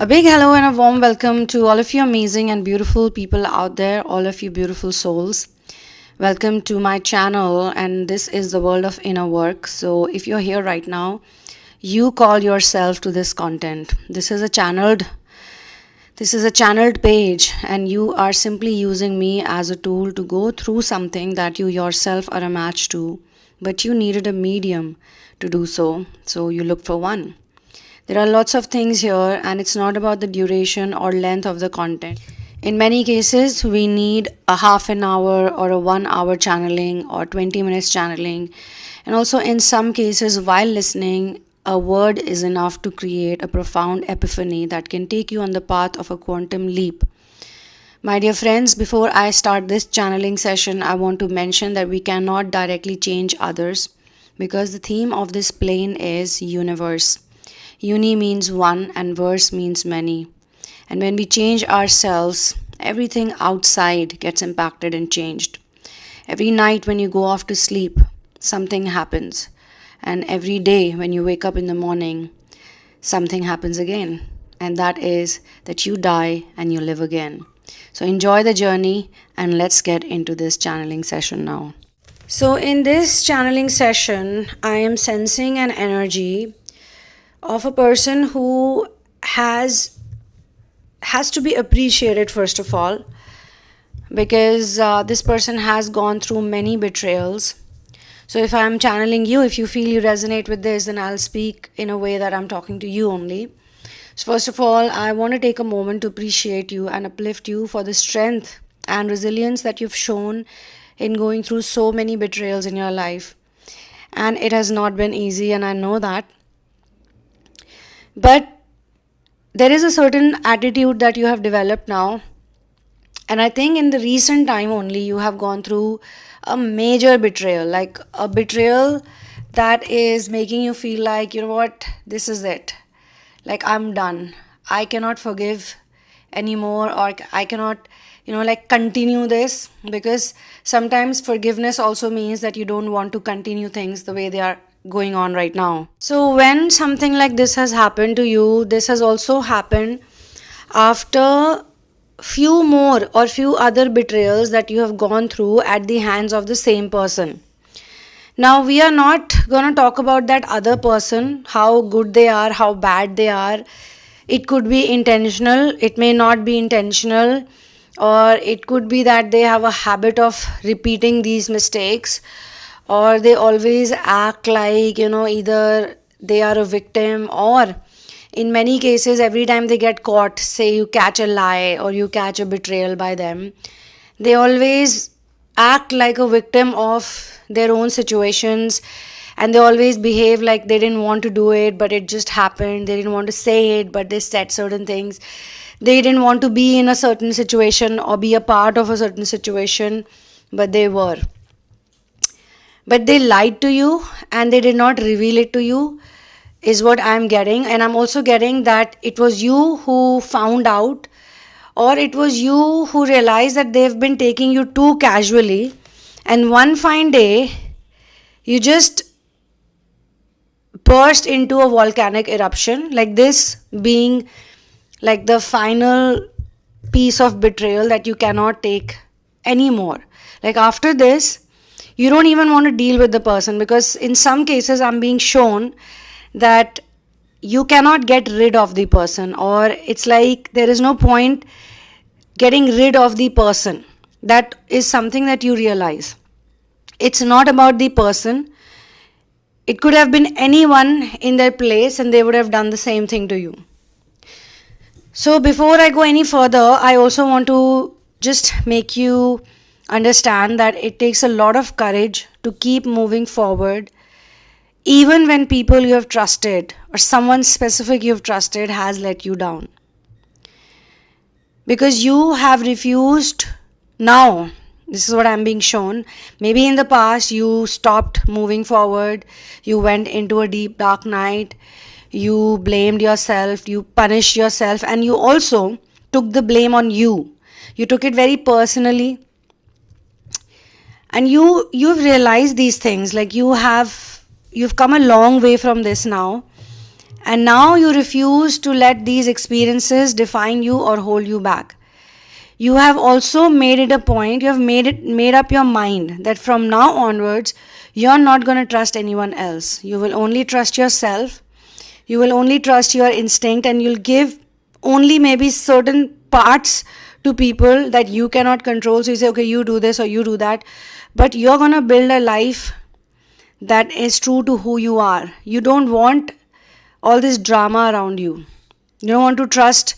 A big hello and a warm welcome to all of you amazing and beautiful people out there, all of you beautiful souls. Welcome to my channel, and this is the world of inner work. So if you're here right now, you call yourself to this content. This is a channeled page, and you are simply using me as a tool to go through something that you yourself are a match to, but you needed a medium to do so. So you look for one. There are lots of things here, and it's not about the duration or length of the content. In many cases, we need a half an hour or a 1 hour channeling or 20 minutes channeling. And also in some cases, while listening, a word is enough to create a profound epiphany that can take you on the path of a quantum leap. My dear friends, before I start this channeling session, I want to mention that we cannot directly change others because the theme of this plane is universe. Uni means one and verse means many. And when we change ourselves, everything outside gets impacted and changed. Every night when you go off to sleep, something happens. And every day when you wake up in the morning, something happens again. And that is that you die and you live again. So enjoy the journey, and let's get into this channeling session now. So in this channeling session, I am sensing an energy of a person who has to be appreciated, first of all, because this person has gone through many betrayals. So if I'm channeling you, if you feel you resonate with this, then I'll speak in a way that I'm talking to you only. So first of all, I want to take a moment to appreciate you and uplift you for the strength and resilience that you've shown in going through so many betrayals in your life. And it has not been easy, and I know that. But there is a certain attitude that you have developed now. And I think in the recent time only, you have gone through a major betrayal, like a betrayal that is making you feel like, you know what, this is it. Like, I'm done. I cannot forgive anymore, or I cannot, continue this, because sometimes forgiveness also means that you don't want to continue things the way they are going on right now. So when something like this has happened to you, this has also happened after few other betrayals that you have gone through at the hands of the same person. Now, we are not going to talk about that other person, how good they are, how bad they are. It could be intentional, it may not be intentional, or it could be that they have a habit of repeating these mistakes, or they always act like, either they are a victim, or in many cases, every time they get caught, say you catch a lie or you catch a betrayal by them, they always act like a victim of their own situations, and they always behave like they didn't want to do it, but it just happened. They didn't want to say it, but they said certain things. They didn't want to be in a certain situation or be a part of a certain situation, but they were. But they lied to you and they did not reveal it to you, is what I'm getting. And I'm also getting that it was you who found out, or it was you who realized that they've been taking you too casually. And one fine day, you just burst into a volcanic eruption, like this being like the final piece of betrayal that you cannot take anymore. Like after this, you don't even want to deal with the person, because in some cases I'm being shown that you cannot get rid of the person, or it's like there is no point getting rid of the person. That is something that you realize. It's not about the person. It could have been anyone in their place and they would have done the same thing to you. So before I go any further, I also want to just make you understand that it takes a lot of courage to keep moving forward, even when people you have trusted or someone specific you have trusted has let you down. Because you have refused now. This is what I'm being shown. Maybe in the past you stopped moving forward, you went into a deep dark night, you blamed yourself, you punished yourself, and you also took the blame on you. You took it very personally. And you've realized these things, like you've come a long way from this now, And now you refuse to let these experiences define you or hold you back. You have also made it a point, you have made up your mind that from now onwards, you're not going to trust anyone else. You will only trust yourself. You will only trust your instinct, and you'll give only maybe certain parts to people that you cannot control. So you say, okay, you do this or you do that. But you're going to build a life that is true to who you are. You don't want all this drama around you. You don't want to trust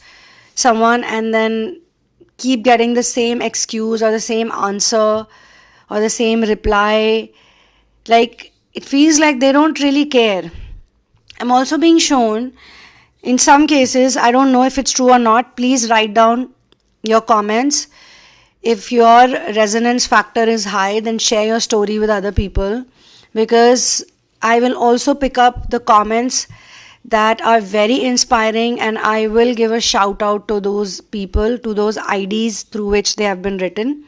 someone and then keep getting the same excuse or the same answer or the same reply. Like, it feels like they don't really care. I'm also being shown, in some cases, I don't know if it's true or not, please write down your comments. If your resonance factor is high, then share your story with other people, because I will also pick up the comments that are very inspiring, and I will give a shout out to those people, to those IDs through which they have been written.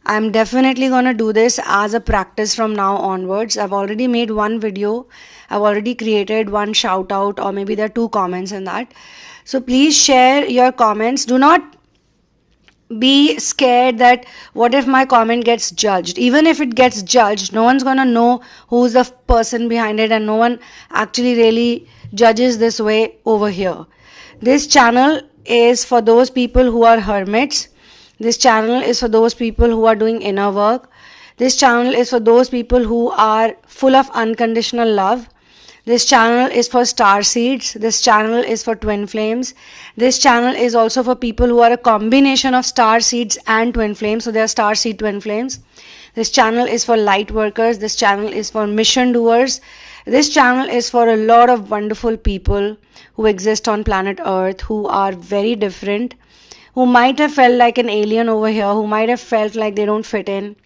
I'm definitely going to do this as a practice from now onwards. I've already made one video. I've already created one shout out, or maybe there are 2 comments in that. So please share your comments. Do not be scared that what if my comment gets judged. Even if it gets judged, no one's going to know who's the person behind it, and no one actually really judges this way over here. This channel is for those people who are hermits. This channel is for those people who are doing inner work. This channel is for those people who are full of unconditional love. This channel is for star seeds. This channel is for twin flames. This channel is also for people who are a combination of star seeds and twin flames. So they are star seed twin flames. This channel is for light workers. This channel is for mission doers. This channel is for a lot of wonderful people who exist on planet Earth, who are very different, who might have felt like an alien over here, who might have felt like they don't fit in,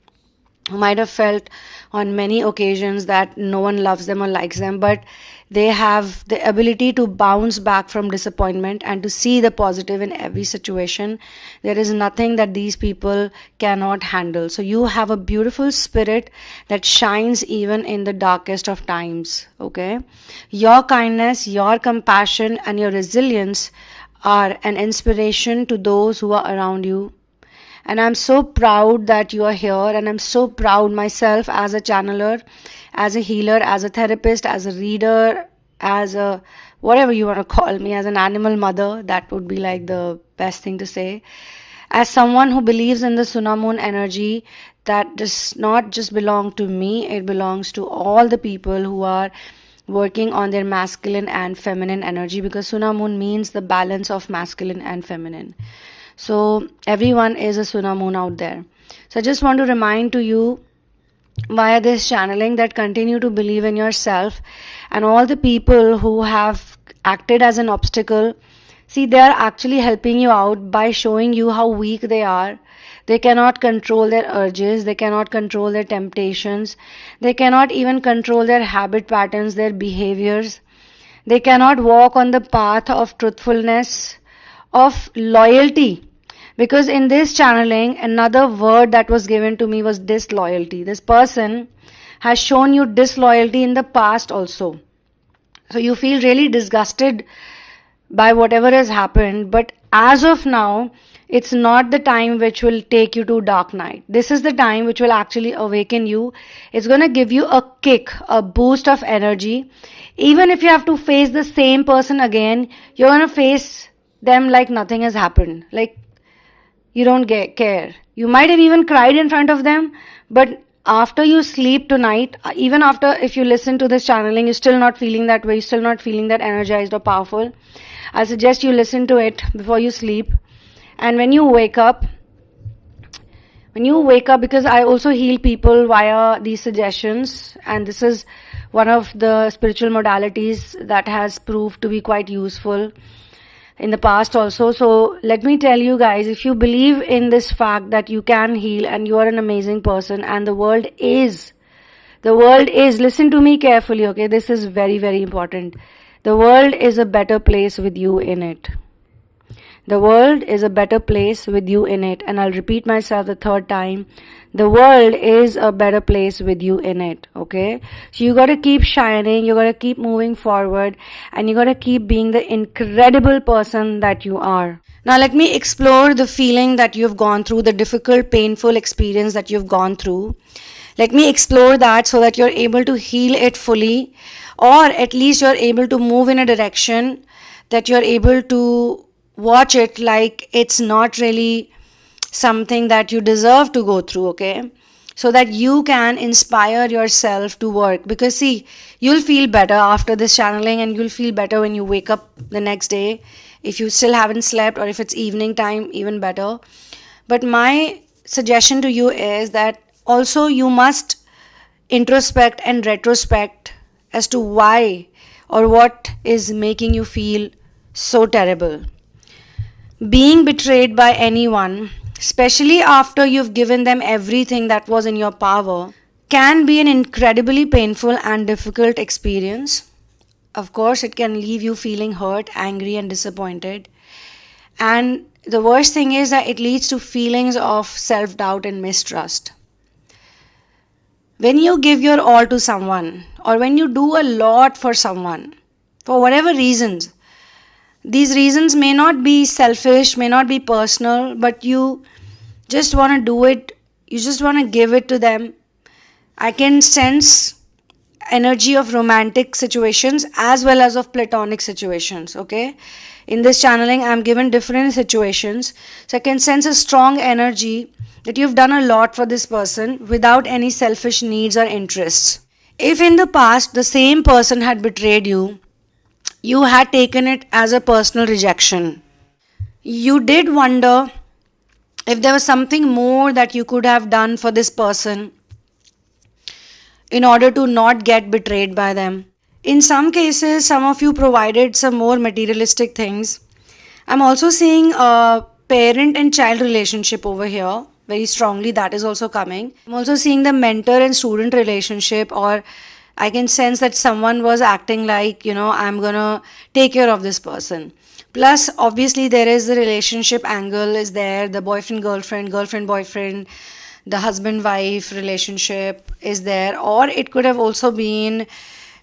who might have felt on many occasions that no one loves them or likes them, but they have the ability to bounce back from disappointment and to see the positive in every situation. There is nothing that these people cannot handle. So you have a beautiful spirit that shines even in the darkest of times. Okay, your kindness, your compassion, and your resilience are an inspiration to those who are around you. And I'm so proud that you are here, and I'm so proud myself as a channeler, as a healer, as a therapist, as a reader, as a whatever you want to call me, as an animal mother. That would be like the best thing to say. As someone who believes in the Sunamoon energy, that does not just belong to me, it belongs to all the people who are working on their masculine and feminine energy, because Sunamoon means the balance of masculine and feminine. So everyone is a Sunamoon out there. So I just want to remind to you via this channeling that continue to believe in yourself, and all the people who have acted as an obstacle, see, they are actually helping you out by showing you how weak they are. They cannot control their urges, they cannot control their temptations, they cannot even control their habit patterns, their behaviors. They cannot walk on the path of truthfulness, of loyalty. Because in this channeling, another word that was given to me was disloyalty. This person has shown you disloyalty in the past also. So you feel really disgusted by whatever has happened, but as of now, it's not the time which will take you to dark night. This is the time which will actually awaken you. It's going to give you a kick, a boost of energy. Even if you have to face the same person again, you're going to face them like nothing has happened. Like you don't care. You might have even cried in front of them, but after you sleep tonight, even after if you listen to this channeling, you're still not feeling that way, you're still not feeling that energized or powerful. I suggest you listen to it before you sleep. And when you wake up, because I also heal people via these suggestions, and this is one of the spiritual modalities that has proved to be quite useful in the past also. So let me tell you guys, if you believe in this fact that you can heal and you are an amazing person, and the world is, listen to me carefully, okay, this is very, very important. The world is a better place with you in it. The world is a better place with you in it. And I'll repeat myself the third time. The world is a better place with you in it. Okay? So you gotta keep shining, you gotta keep moving forward, and you gotta keep being the incredible person that you are. Now let me explore the feeling that you've gone through, the difficult, painful experience that you've gone through. Let me explore that so that you're able to heal it fully, or at least you're able to move in a direction that you're able to watch it like it's not really something that you deserve to go through, okay? So that you can inspire yourself to work. Because see, you'll feel better after this channeling, and you'll feel better when you wake up the next day. If you still haven't slept, or if it's evening time, even better. But my suggestion to you is that also you must introspect and retrospect as to why or what is making you feel so terrible. Being betrayed by anyone, especially after you've given them everything that was in your power, can be an incredibly painful and difficult experience. Of course, it can leave you feeling hurt, angry, and disappointed. And the worst thing is that it leads to feelings of self-doubt and mistrust. When you give your all to someone, or when you do a lot for someone, for whatever reasons, these reasons may not be selfish, may not be personal, but you just want to do it, you just want to give it to them. I can sense energy of romantic situations as well as of platonic situations, okay? In this channeling, I'm given different situations, so I can sense a strong energy that you've done a lot for this person without any selfish needs or interests. If in the past the same person had betrayed you, you had taken it as a personal rejection. You did wonder if there was something more that you could have done for this person in order to not get betrayed by them. In some cases, some of you provided some more materialistic things. I'm also seeing a parent and child relationship over here very strongly. That is also coming. I'm also seeing the mentor and student relationship, or I can sense that someone was acting like, I'm gonna take care of this person. Plus, obviously, there is the relationship angle is there, the boyfriend, girlfriend, boyfriend, the husband-wife relationship is there. Or it could have also been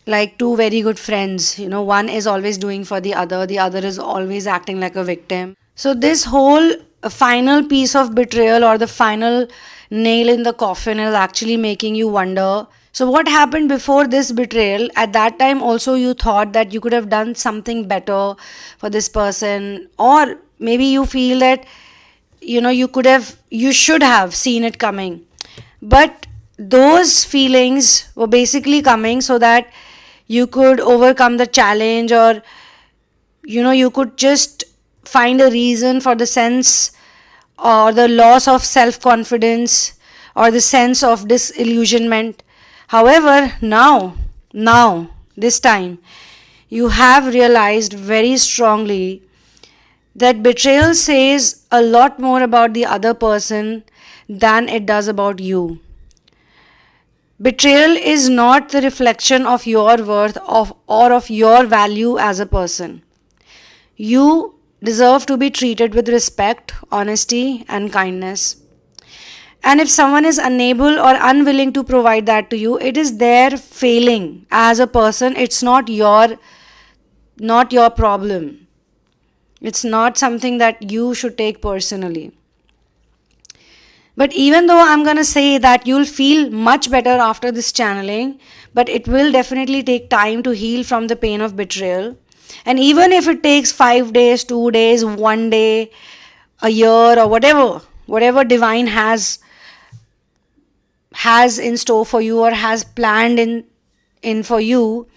like two very good friends. One is always doing for the other is always acting like a victim. So this whole final piece of betrayal, or the final nail in the coffin, is actually making you wonder, so what happened before this betrayal? At that time also you thought that you could have done something better for this person, or maybe you feel that you should have seen it coming. But those feelings were basically coming so that you could overcome the challenge, or you could just find a reason for the sense or the loss of self-confidence or the sense of disillusionment. However, now, this time, you have realized very strongly that betrayal says a lot more about the other person than it does about you. Betrayal is not the reflection of your worth or of your value as a person. You deserve to be treated with respect, honesty, and kindness. And if someone is unable or unwilling to provide that to you, it is their failing as a person. It's not your problem. It's not something that you should take personally. But even though I'm going to say that you'll feel much better after this channeling, but it will definitely take time to heal from the pain of betrayal. And even if it takes 5 days, 2 days, 1 day, a year, or whatever divine has in store for you or has planned in for you,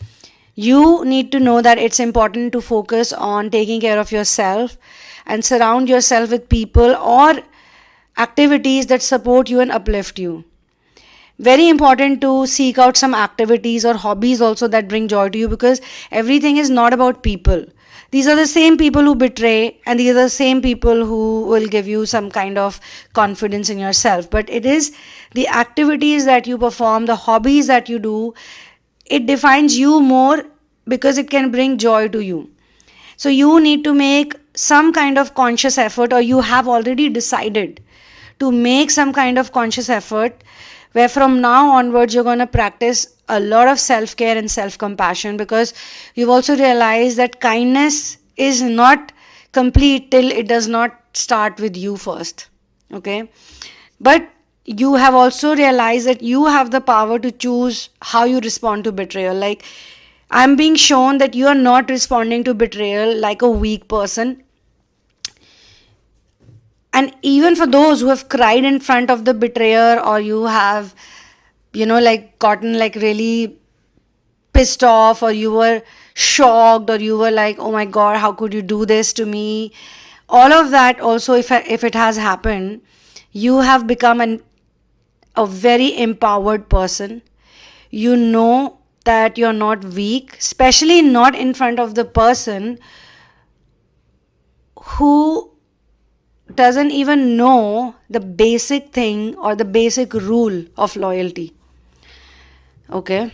you need to know that it's important to focus on taking care of yourself and surround yourself with people or activities that support you and uplift you. Very important to seek out some activities or hobbies also that bring joy to you, because everything is not about people. These are the same people who betray, and these are the same people who will give you some kind of confidence in yourself. But it is the activities that you perform, the hobbies that you do, it defines you more because it can bring joy to you. So you need to make some kind of conscious effort, or you have already decided to make some kind of conscious effort where from now onwards you're going to practice a lot of self-care and self-compassion, because you've also realized that kindness is not complete till it does not start with you first. Okay, but you have also realized that you have the power to choose how you respond to betrayal. Like, I'm being shown that you are not responding to betrayal like a weak person. And even for those who have cried in front of the betrayer, or you have, like gotten like really pissed off, or you were shocked, or you were like, oh my god, how could you do this to me? All of that also, if it has happened, you have become a very empowered person. You know that you're not weak, especially not in front of the person who doesn't even know the basic thing or the basic rule of loyalty. Okay,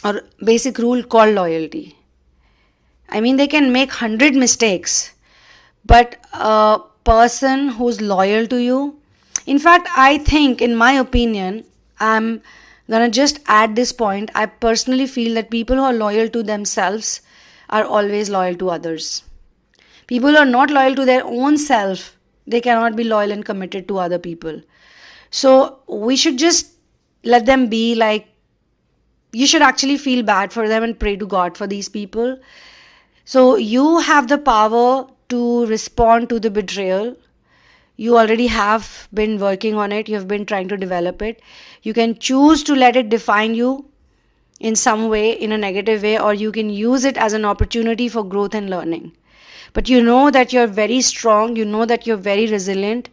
or basic rule called loyalty. I mean, they can make 100 mistakes, but a person who's loyal to you, in fact, I think, in my opinion, I'm gonna just add this point. I personally feel that people who are loyal to themselves are always loyal to others. People who are not loyal to their own self, they cannot be loyal and committed to other people. So we should just let them be. Like, you should actually feel bad for them and pray to God for these people. So you have the power to respond to the betrayal. You already have been working on it. You have been trying to develop it. You can choose to let it define you in some way, in a negative way, or you can use it as an opportunity for growth and learning. But you know that you're very strong, you know that you're very resilient,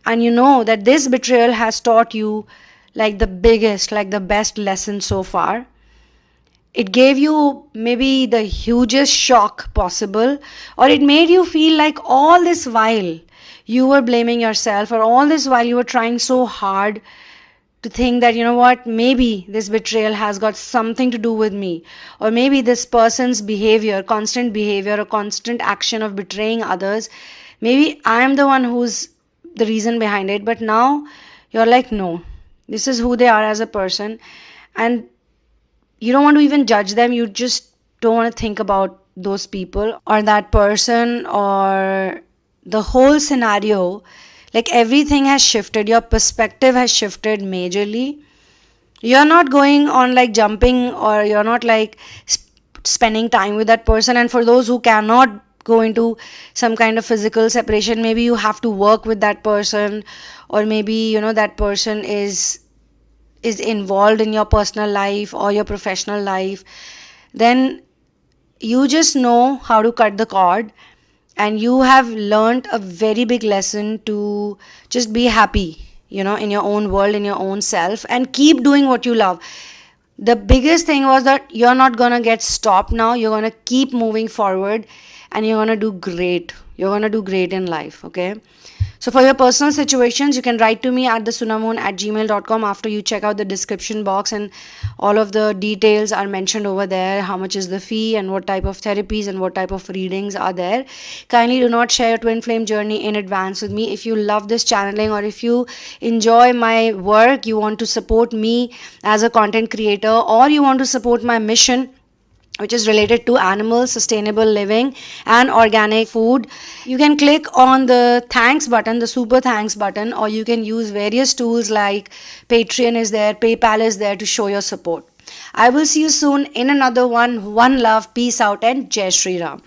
and you know that this betrayal has taught you like the biggest, like the best lesson so far. It gave you maybe the hugest shock possible, or it made you feel like all this while you were blaming yourself, or all this while you were trying so hard to think that, you know what, maybe this betrayal has got something to do with me, or maybe this person's behavior, constant behavior or constant action of betraying others, maybe I'm the one who's the reason behind it. But now you're like, no, this is who they are as a person, and you don't want to even judge them. You just don't want to think about those people or that person or the whole scenario. Like, everything has shifted, your perspective has shifted majorly. You're not going on like jumping, or you're not like spending time with that person. And for those who cannot go into some kind of physical separation, maybe you have to work with that person, or maybe that person is involved in your personal life or your professional life. Then you just know how to cut the cord, and you have learned a very big lesson to just be happy, in your own world, in your own self, and keep doing what you love. The biggest thing was that you're not gonna get stopped now. You're gonna keep moving forward, and you're gonna do great. You're gonna do great in life, okay? So for your personal situations, you can write to me at thesunamoon@gmail.com after you check out the description box, and all of the details are mentioned over there. How much is the fee, and what type of therapies and what type of readings are there. Kindly do not share your twin flame journey in advance with me. If you love this channeling, or if you enjoy my work, you want to support me as a content creator, or you want to support my mission, which is related to animal sustainable living and organic food, you can click on the thanks button, the super thanks button, or you can use various tools like Patreon is there, PayPal is there to show your support. I will see you soon in another one. One love, peace out, and Jai Shri Ram.